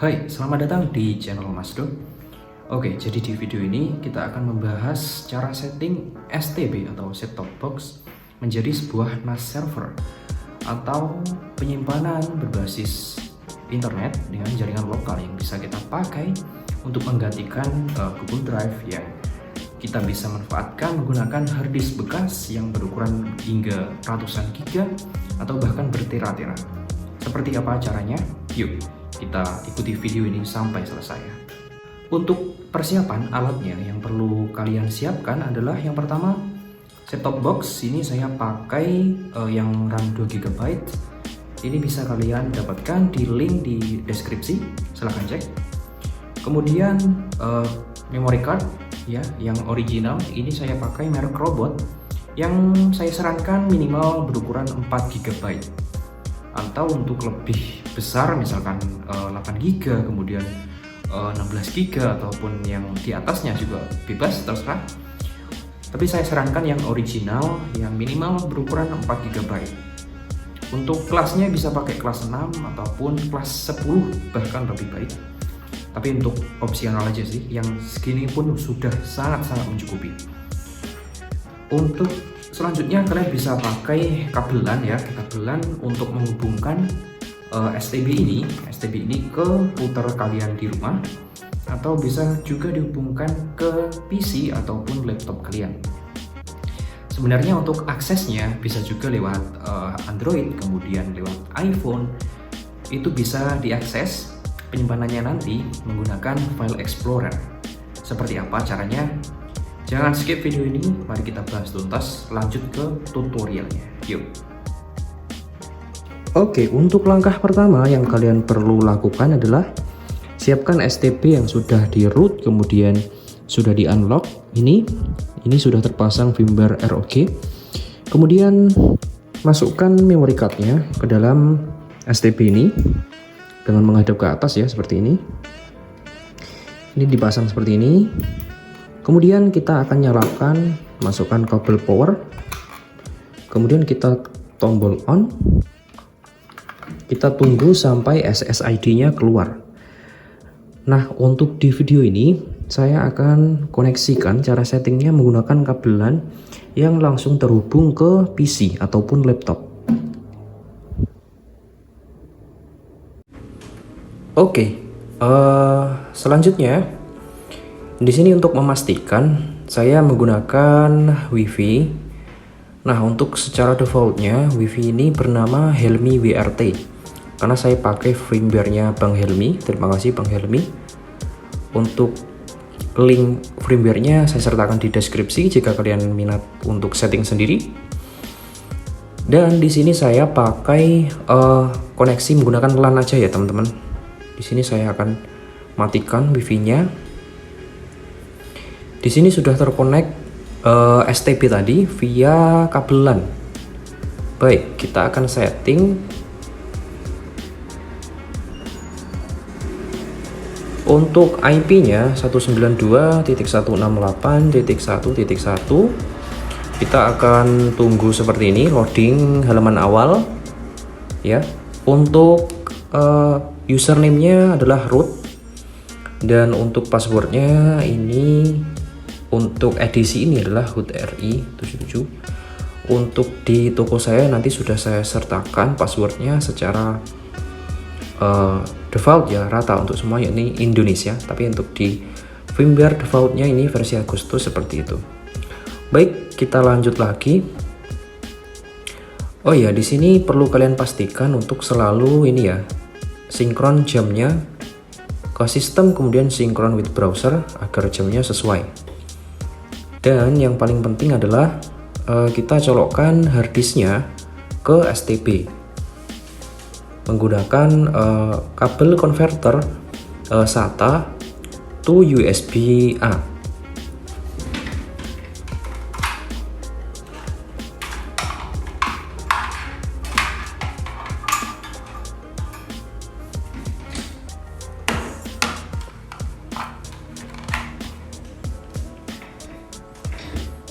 Hai, selamat datang di channel Masdo. Oke, jadi di video ini kita akan membahas cara setting STB atau set-top box menjadi sebuah NAS server atau penyimpanan berbasis internet dengan jaringan lokal yang bisa kita pakai untuk menggantikan Google Drive yang kita bisa manfaatkan menggunakan hard disk bekas yang berukuran hingga ratusan giga atau bahkan bertera-tera. Seperti apa caranya? Yuk, kita ikuti video ini sampai selesai. Untuk persiapan alatnya yang perlu kalian siapkan adalah yang pertama, set-top box. Ini saya pakai yang RAM 2 GB. Ini bisa kalian dapatkan di link di deskripsi, silahkan cek. Kemudian memory card ya, yang original. Ini saya pakai merek Robot yang saya sarankan minimal berukuran 4 GB. Atau untuk lebih besar misalkan 8 GB, kemudian 16 GB ataupun yang di atasnya juga bebas, terserah. Tapi saya sarankan yang original yang minimal berukuran 4 GB. Untuk kelasnya bisa pakai kelas 6 ataupun kelas 10 bahkan lebih baik. Tapi untuk opsional aja sih, yang segini pun sudah sangat-sangat mencukupi. Untuk selanjutnya kalian bisa pakai kabelan ya, kabelan untuk menghubungkan STB ini ke router kalian di rumah, atau bisa juga dihubungkan ke PC ataupun laptop kalian. Sebenarnya untuk aksesnya bisa juga lewat Android, kemudian lewat iPhone, itu bisa diakses penyimpanannya nanti menggunakan file explorer. Seperti apa caranya? Jangan skip video ini, mari kita bahas tuntas, lanjut ke tutorialnya, yuk. Oke, untuk langkah pertama yang kalian perlu lakukan adalah siapkan STB yang sudah di root, kemudian sudah di unlock. Ini sudah terpasang firmware ROG. Kemudian masukkan memory cardnya ke dalam STB ini dengan menghadap ke atas ya, seperti ini. Ini dipasang seperti ini. Kemudian kita akan nyalakan, masukkan kabel power, kemudian kita tombol on, kita tunggu sampai SSID-nya keluar. Nah, untuk di video ini saya akan koneksikan cara settingnya menggunakan kabelan yang langsung terhubung ke PC ataupun laptop. Oke, selanjutnya di sini untuk memastikan saya menggunakan WiFi. Nah, untuk secara defaultnya WiFi ini bernama Helmi WRT karena saya pakai firmware-nya Bang Helmi. Terima kasih Bang Helmi. Untuk link firmware-nya saya sertakan di deskripsi jika kalian minat untuk setting sendiri. Dan di sini saya pakai koneksi menggunakan LAN aja ya teman-teman. Di sini saya akan matikan WiFi-nya. Di sini sudah terkonek STB tadi via kabelan. Baik, kita akan setting. Untuk IP-nya 192.168.1.1. Kita akan tunggu seperti ini, loading halaman awal ya. Untuk username-nya adalah root, dan untuk passwordnya ini, untuk edisi ini adalah HUTRI77. Untuk di toko saya nanti sudah saya sertakan passwordnya secara default ya, rata untuk semua, yakni Indonesia. Tapi untuk di firmware defaultnya ini versi Agustus seperti itu. Baik, kita lanjut lagi. Oh ya, di sini perlu kalian pastikan untuk selalu ini ya, sinkron jamnya ke sistem, kemudian sinkron with browser agar jamnya sesuai. Dan yang paling penting adalah kita colokkan harddisknya ke STB menggunakan kabel converter SATA to USB-A.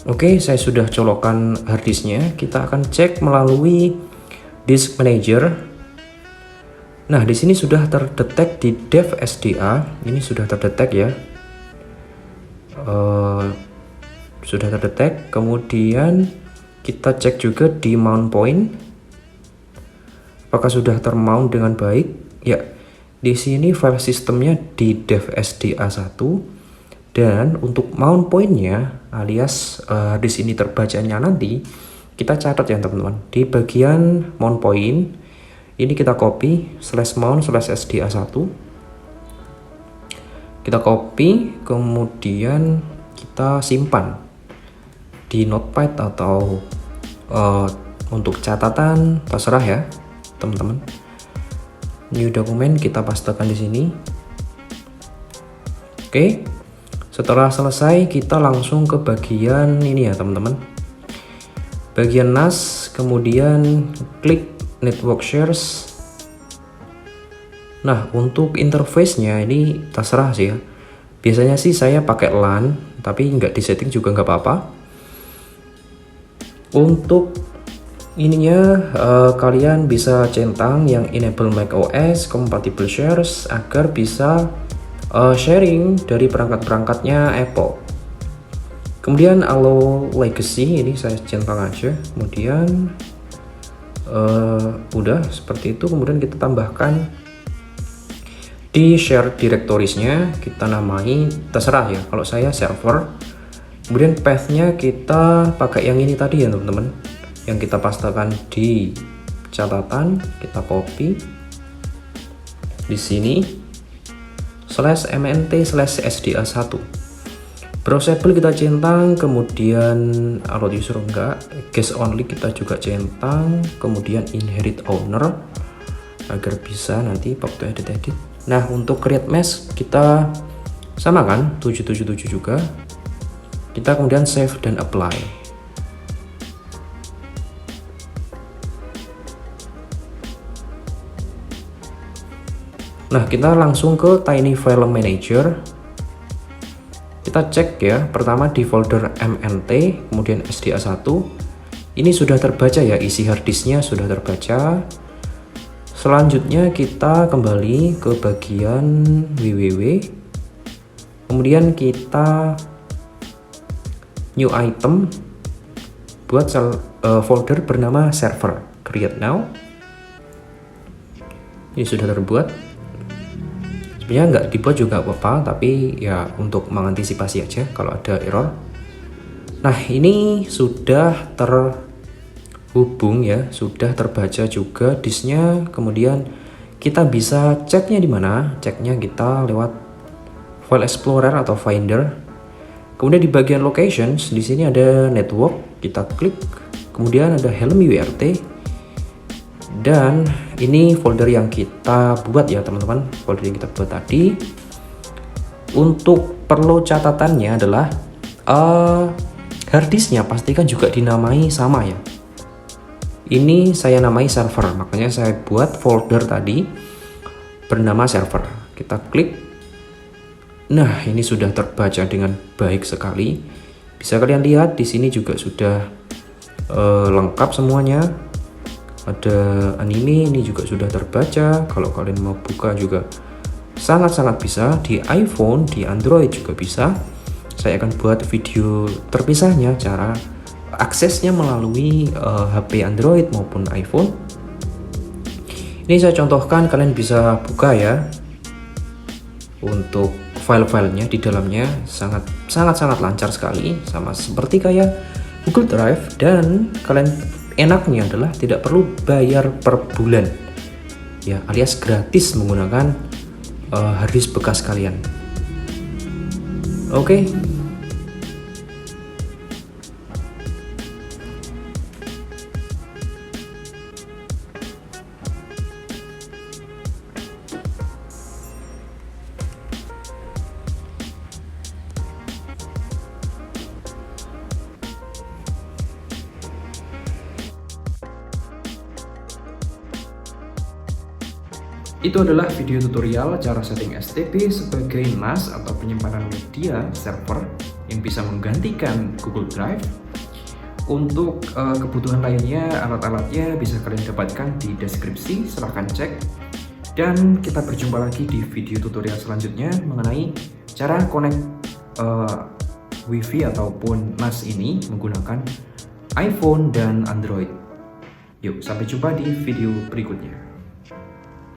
Oke, saya sudah colokkan harddisknya. Kita akan cek melalui disk manager. Nah, di sini sudah terdetek di dev SDA, ini sudah terdetek ya. Sudah terdetek. Kemudian kita cek juga di mount point, apakah sudah termount dengan baik. Ya, di sini file sistemnya di dev SDA 1, dan untuk mount pointnya alias di sini terbacanya nanti kita catat ya teman-teman. Di bagian mount point ini kita copy /mount/SDA1, kita copy, kemudian kita simpan di notepad atau untuk catatan terserah ya teman-teman. New dokumen kita pastekan di sini. Oke, setelah selesai kita langsung ke bagian ini ya teman-teman, bagian NAS, kemudian klik network shares. Nah, untuk interface-nya ini terserah sih ya. Biasanya sih saya pakai LAN, tapi nggak disetting juga nggak apa-apa. Untuk ininya kalian bisa centang yang enable macOS compatible shares agar bisa sharing dari perangkat-perangkatnya Apple. Kemudian allow legacy ini saya centang aja. Kemudian udah seperti itu. Kemudian kita tambahkan di share directoriesnya, kita namai terserah ya. Kalau saya server. Kemudian path-nya kita pakai yang ini tadi ya teman-teman, yang kita pastekan di catatan, kita copy di sini /mnt/sda1. Browsable kita centang, kemudian allowed user enggak, guest only kita juga centang, kemudian inherit owner agar bisa nanti waktu edit. Nah, untuk create mesh kita samakan 777 juga. Kita kemudian save dan apply. Nah, kita langsung ke Tiny File Manager. Kita cek ya, pertama di folder MNT, kemudian SDA1. Ini sudah terbaca ya, isi harddisknya sudah terbaca. Selanjutnya kita kembali ke bagian www. Kemudian kita new item buat folder bernama server, create now. Ini sudah terbuat. Sebenarnya nggak dibuat juga apa-apa, tapi ya untuk mengantisipasi aja kalau ada error. Nah, ini sudah terhubung ya, sudah terbaca juga disknya. Kemudian kita bisa ceknya di mana? Ceknya kita lewat File Explorer atau Finder. Kemudian di bagian locations di sini ada network, kita klik. Kemudian ada Helm URT. Dan ini folder yang kita buat ya teman-teman, folder yang kita buat tadi. Untuk perlu catatannya adalah harddisknya pastikan juga dinamai sama ya. Ini saya namai server, makanya saya buat folder tadi bernama server. Kita klik. Nah, ini sudah terbaca dengan baik sekali. Bisa kalian lihat di sini juga sudah lengkap semuanya. Ada anime, ini juga sudah terbaca. Kalau kalian mau buka juga sangat-sangat bisa. Di iPhone, di Android juga bisa. Saya akan buat video terpisahnya cara aksesnya melalui HP Android maupun iPhone. Ini saya contohkan, kalian bisa buka ya. Untuk file-filenya di dalamnya sangat lancar sekali, sama seperti kayak Google Drive. Dan kalian enaknya adalah tidak perlu bayar per bulan ya, alias gratis menggunakan harddisk bekas kalian. Oke. Itu adalah video tutorial cara setting STP sebagai NAS atau penyimpanan media server yang bisa menggantikan Google Drive. Untuk kebutuhan lainnya, alat-alatnya bisa kalian dapatkan di deskripsi, silahkan cek. Dan kita berjumpa lagi di video tutorial selanjutnya mengenai cara connect WiFi ataupun NAS ini menggunakan iPhone dan Android. Yuk, sampai jumpa di video berikutnya.